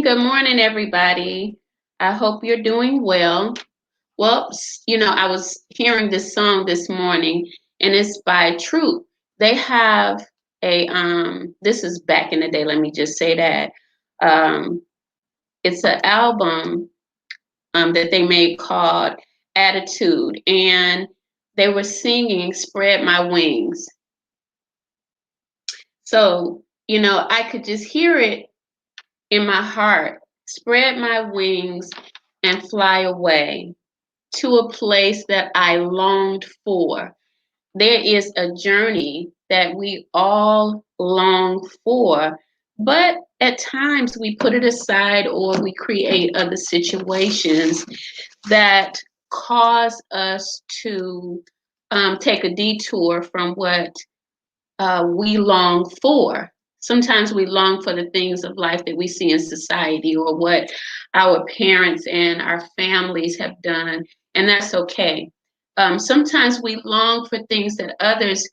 Good morning, everybody. I hope you're doing well. Well, I was hearing this song this morning, and it's by Troop. They have this is back in the day, let me just say that. Um, it's an album that they made called Attitude, and they were singing Spread My Wings. So, I could just hear it in my heart, spread my wings and fly away to a place that I longed for. There is a journey that we all long for, but at times we put it aside or we create other situations that cause us to take a detour from what we long for. Sometimes we long for the things of life that we see in society or what our parents and our families have done, and that's okay. Sometimes we long for things that others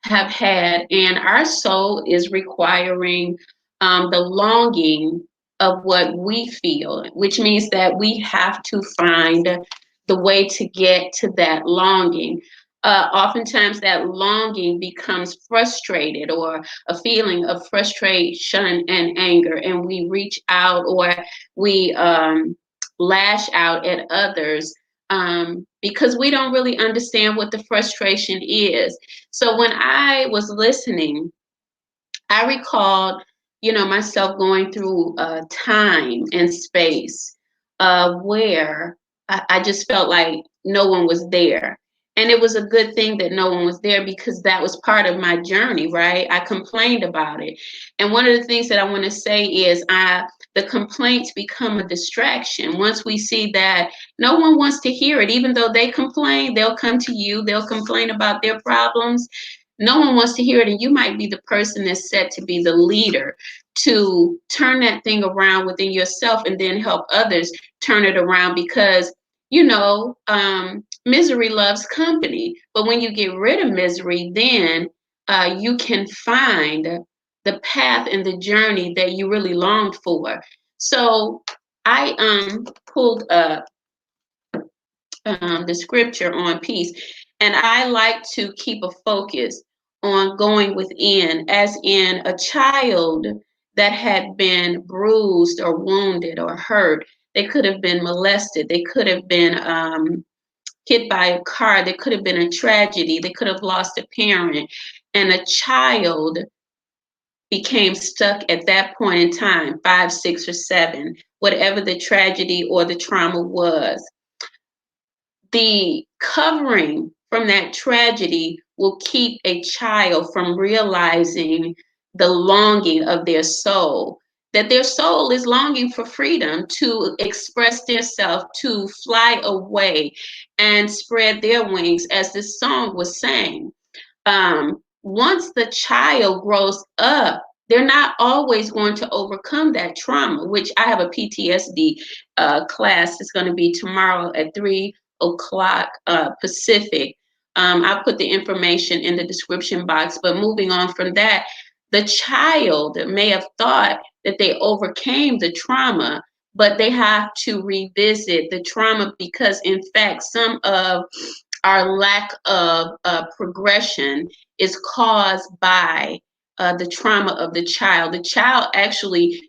have had, and our soul is requiring the longing of what we feel, which means that we have to find the way to get to that longing. Oftentimes that longing becomes frustrated or a feeling of frustration and anger, and we reach out or we lash out at others because we don't really understand what the frustration is. So when I was listening, I recalled, myself going through time and space where I just felt like no one was there. And it was a good thing that no one was there because that was part of my journey, right? I complained about it. And one of the things that I want to say is the complaints become a distraction. Once we see that no one wants to hear it, even though they complain, they'll come to you, they'll complain about their problems. No one wants to hear it, and you might be the person that's set to be the leader to turn that thing around within yourself and then help others turn it around because misery loves company. But when you get rid of misery, then you can find the path and the journey that you really longed for. So I pulled up the scripture on peace, and I like to keep a focus on going within, as in a child that had been bruised or wounded or hurt. They could have been molested. They could have been hit by a car. There could have been a tragedy. They could have lost a parent. And a child became stuck at that point in time, 5, 6, or 7, whatever the tragedy or the trauma was. The covering from that tragedy will keep a child from realizing the longing of their soul, that their soul is longing for freedom to express themselves, to fly away and spread their wings, as this song was saying. Once the child grows up, they're not always going to overcome that trauma, which I have a PTSD class. It's going to be tomorrow at 3 o'clock Pacific. I'll put the information in the description box. But moving on from that, the child may have thought that they overcame the trauma, but they have to revisit the trauma because, in fact, some of our lack of progression is caused by the trauma of the child. The child actually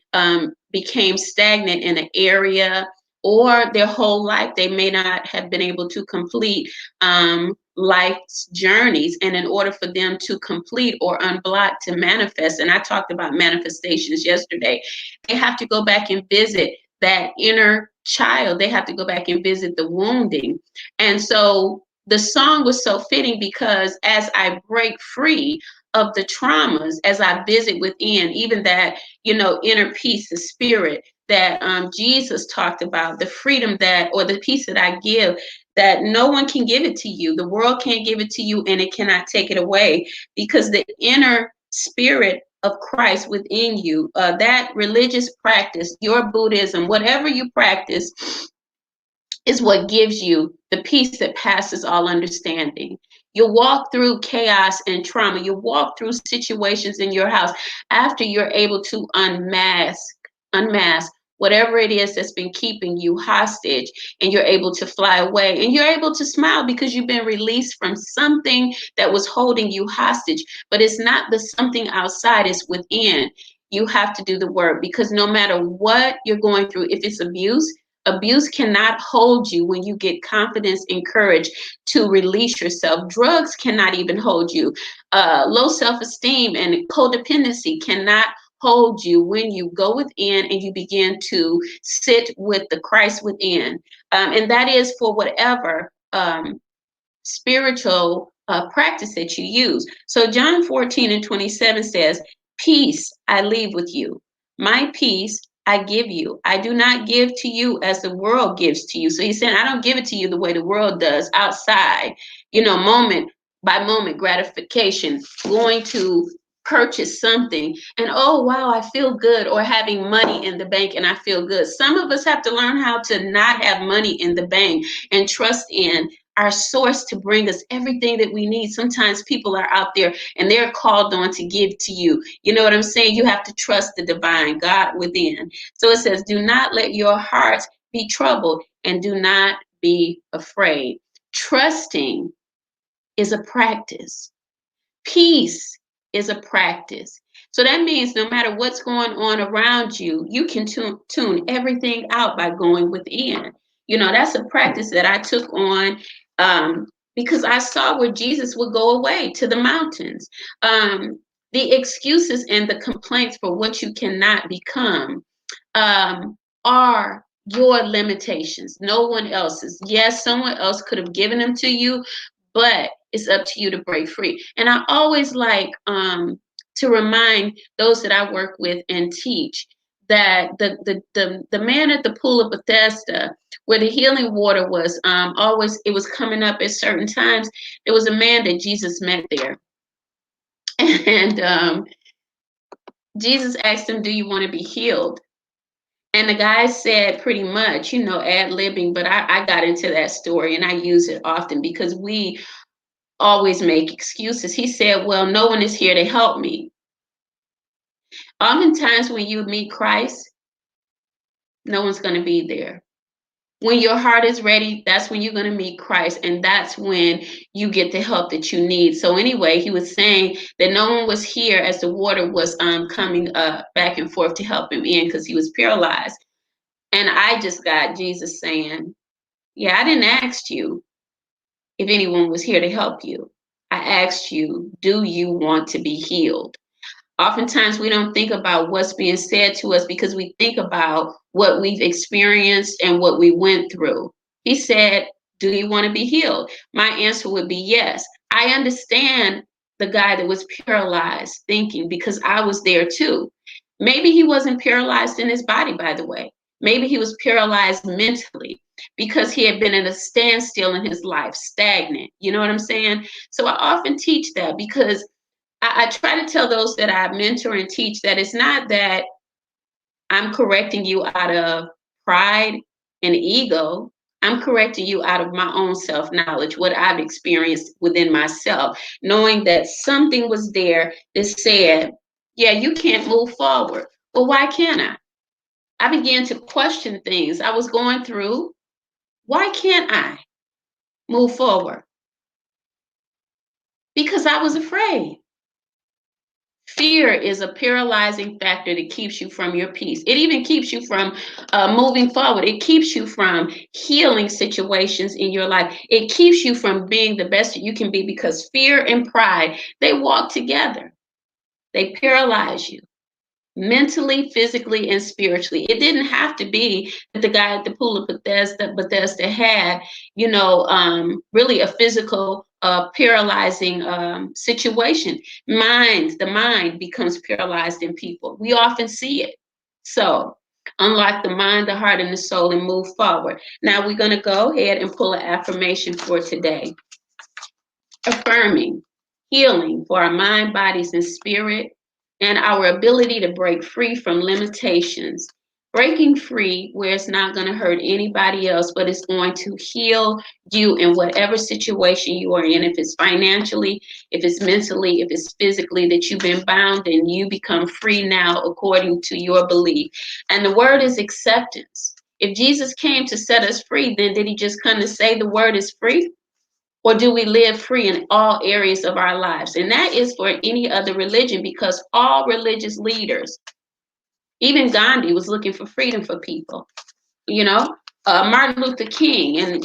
became stagnant in an area, or their whole life they may not have been able to complete life's journeys. And in order for them to complete or unblock to manifest, and I talked about manifestations yesterday, they have to go back and visit that inner child. They have to go back and visit the wounding. And so the song was so fitting because as I break free of the traumas, as I visit within, even that, inner peace, the spirit that Jesus talked about, the freedom that, or the peace that I give, that no one can give it to you. The world can't give it to you, and it cannot take it away, because the inner spirit of Christ within you, that religious practice, your Buddhism, whatever you practice, is what gives you the peace that passes all understanding. You'll walk through chaos and trauma. You'll walk through situations in your house after you're able to unmask whatever it is that's been keeping you hostage, and you're able to fly away, and you're able to smile because you've been released from something that was holding you hostage. But it's not the something outside, it's within. You have to do the work, because no matter what you're going through, if it's abuse, abuse cannot hold you when you get confidence and courage to release yourself. Drugs cannot even hold you. Low self-esteem and codependency cannot hold you when you go within and you begin to sit with the Christ within. And that is for whatever spiritual practice that you use. So John 14:27 says, peace I leave with you. My peace I give you. I do not give to you as the world gives to you. So he's saying, I don't give it to you the way the world does, outside, moment by moment gratification, going to purchase something and, oh wow, I feel good, or having money in the bank and I feel good. Some of us have to learn how to not have money in the bank and trust in our source to bring us everything that we need. Sometimes people are out there and they're called on to give to you. You know what I'm saying? You have to trust the divine God within. So it says, do not let your hearts be troubled and do not be afraid. Trusting is a practice. Peace is a practice. So that means no matter what's going on around you, you can tune everything out by going within. That's a practice that I took on because I saw where Jesus would go away to the mountains. The excuses and the complaints for what you cannot become are your limitations, no one else's. Yes, someone else could have given them to you, but it's up to you to break free. And I always like to remind those that I work with and teach that the man at the pool of Bethesda, where the healing water was always, it was coming up at certain times. There was a man that Jesus met there, and Jesus asked him, "Do you want to be healed?" And the guy said, pretty much, ad-libbing, but I got into that story and I use it often because we always make excuses. He said, well, no one is here to help me. Oftentimes when you meet Christ, no one's going to be there. When your heart is ready, that's when you're going to meet Christ, and that's when you get the help that you need. So anyway, he was saying that no one was here as the water was coming back and forth to help him in because he was paralyzed. And I just got Jesus saying, yeah, I didn't ask you if anyone was here to help you. I asked you, do you want to be healed? Oftentimes we don't think about what's being said to us because we think about what we've experienced and what we went through. He said, do you want to be healed? My answer would be yes. I understand the guy that was paralyzed thinking, because I was there too. Maybe he wasn't paralyzed in his body, by the way. Maybe he was paralyzed mentally because he had been in a standstill in his life, stagnant. You know what I'm saying? So I often teach that because I try to tell those that I mentor and teach that it's not that I'm correcting you out of pride and ego. I'm correcting you out of my own self-knowledge, what I've experienced within myself, knowing that something was there that said, yeah, you can't move forward. Well, why can't I? I began to question things I was going through. Why can't I move forward? Because I was afraid. Fear is a paralyzing factor that keeps you from your peace. It even keeps you from moving forward. It keeps you from healing situations in your life. It keeps you from being the best that you can be, because fear and pride, they walk together. They paralyze you mentally, physically, and spiritually. It didn't have to be that the guy at the pool of Bethesda had, really a physical paralyzing situation. The mind becomes paralyzed in people. We often see it. So unlock the mind, the heart, and the soul and move forward. Now we're going to go ahead and pull an affirmation for today. Affirming healing for our mind, bodies, and spirit, and our ability to break free from limitations breaking free where it's not going to hurt anybody else, but it's going to heal you in whatever situation you are in. If it's financially, if it's mentally, if it's physically, that you've been bound and you become free now according to your belief. And the word is acceptance. If Jesus came to set us free, then did he just come to say the word is free? Or do we live free in all areas of our lives? And that is for any other religion, because all religious leaders, even Gandhi, was looking for freedom for people. You know, Martin Luther King, and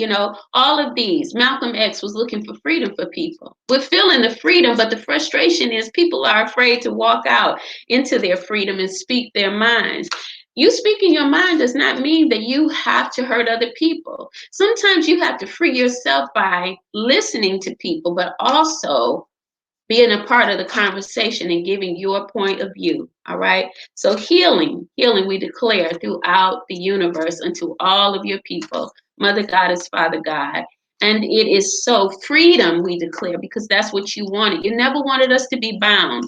all of these. Malcolm X was looking for freedom for people. We're feeling the freedom, but the frustration is people are afraid to walk out into their freedom and speak their minds. You speaking your mind does not mean that you have to hurt other people. Sometimes you have to free yourself by listening to people, but also being a part of the conversation and giving your point of view. All right. So healing we declare throughout the universe unto all of your people. Mother Goddess, Father God. And it is so freedom we declare, because that's what you wanted. You never wanted us to be bound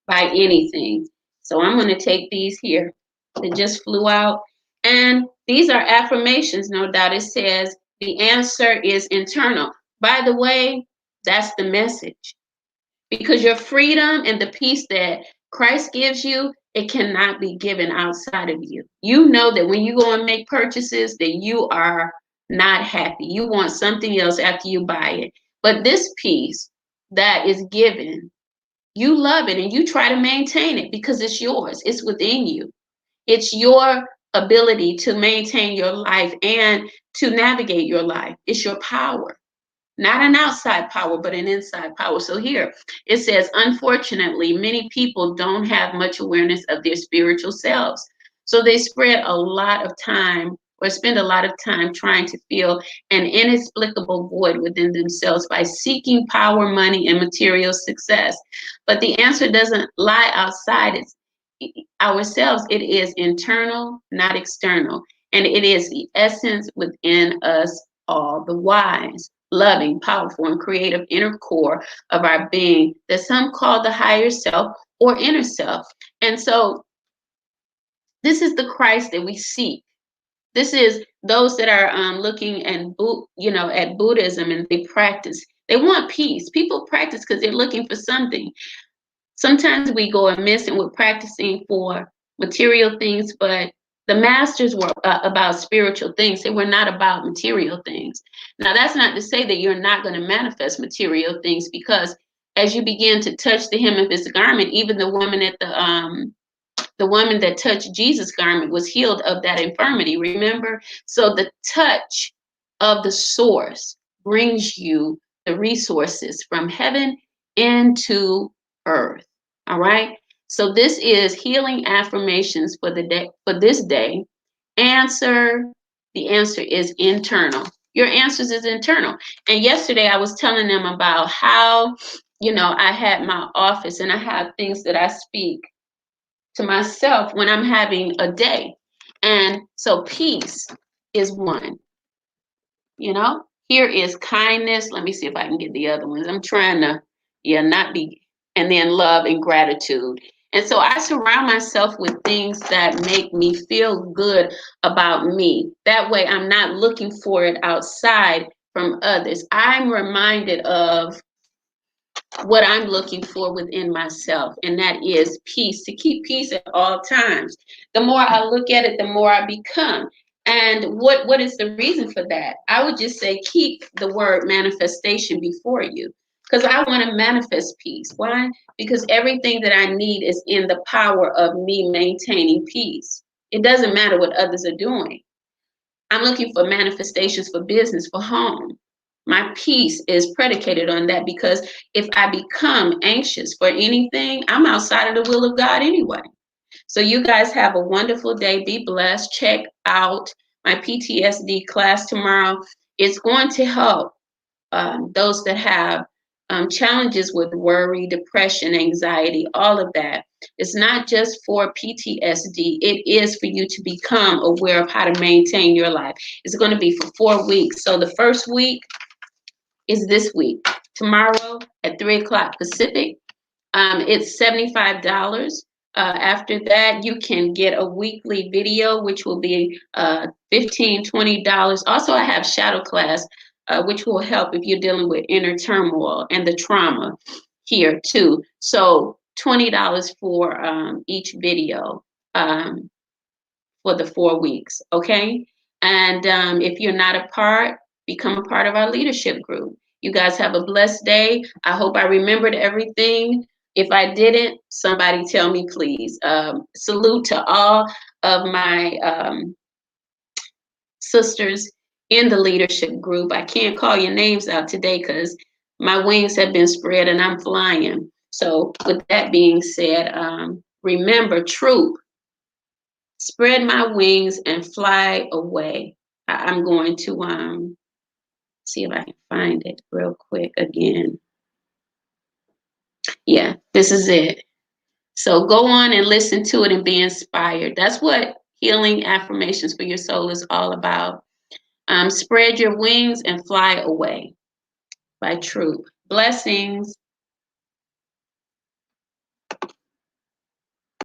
by anything. So I'm going to take these here that just flew out. And these are affirmations, no doubt. It says the answer is internal. By the way, that's the message. Because your freedom and the peace that Christ gives you, it cannot be given outside of you. You know that when you go and make purchases, that you are not happy. You want something else after you buy it. But this peace that is given, you love it and you try to maintain it because it's yours. It's within you. It's your ability to maintain your life and to navigate your life. It's your power. Not an outside power, but an inside power. So here it says, unfortunately, many people don't have much awareness of their spiritual selves. So they spend a lot of time trying to fill an inexplicable void within themselves by seeking power, money, and material success. But the answer doesn't lie outside ourselves. It is internal, not external. And it is the essence within us all, the wise, loving, powerful, and creative inner core of our being that some call the higher self or inner self. And so this is the Christ that we seek. This is those that are looking at Buddhism, and they practice. They want peace. People practice because they're looking for something. Sometimes we go amiss and we're practicing for material things, but the masters were about spiritual things. They were not about material things. Now, that's not to say that you're not going to manifest material things, because as you begin to touch the hem of his garment, even the woman at the woman that touched Jesus' garment was healed of that infirmity, remember? So the touch of the source brings you the resources from heaven into earth. All right. So this is healing affirmations for the day, for this day. The answer is internal. Your answers is internal. And yesterday I was telling them about how, I had my office and I have things that I speak to myself when I'm having a day. And so peace is one. Here is kindness. Let me see if I can get the other ones. I'm trying to, not be, and then love and gratitude. And so I surround myself with things that make me feel good about me. That way I'm not looking for it outside from others. I'm reminded of what I'm looking for within myself, and that is peace, to keep peace at all times. The more I look at it, the more I become. And what is the reason for that? I would just say keep the word manifestation before you, because I want to manifest peace. Why? Because everything that I need is in the power of me maintaining peace. It doesn't matter what others are doing. I'm looking for manifestations for business, for home. My peace is predicated on that, because if I become anxious for anything, I'm outside of the will of God anyway. So you guys have a wonderful day. Be blessed. Check out my PTSD class tomorrow. It's going to help those that have challenges with worry, depression, anxiety, all of that. It's not just for PTSD. It is for you to become aware of how to maintain your life. It's going to be for 4 weeks. So the first week is this week. Tomorrow at 3 o'clock Pacific. It's $75. After that, you can get a weekly video, which will be $15, $20. Also, I have shadow class, which will help if you're dealing with inner turmoil and the trauma here too. So $20 for each video for the 4 weeks, okay? And if you're not a part, become a part of our leadership group. You guys have a blessed day. I hope I remembered everything. If I didn't, somebody tell me, please. Salute to all of my sisters in the leadership group. I can't call your names out today because my wings have been spread and I'm flying. So with that being said, remember, troop, spread my wings and fly away. I'm going to see if I can find it real quick again. Yeah, this is it. So go on and listen to it and be inspired. That's what healing affirmations for your soul is all about. Spread your wings and fly away by Troop. Blessings.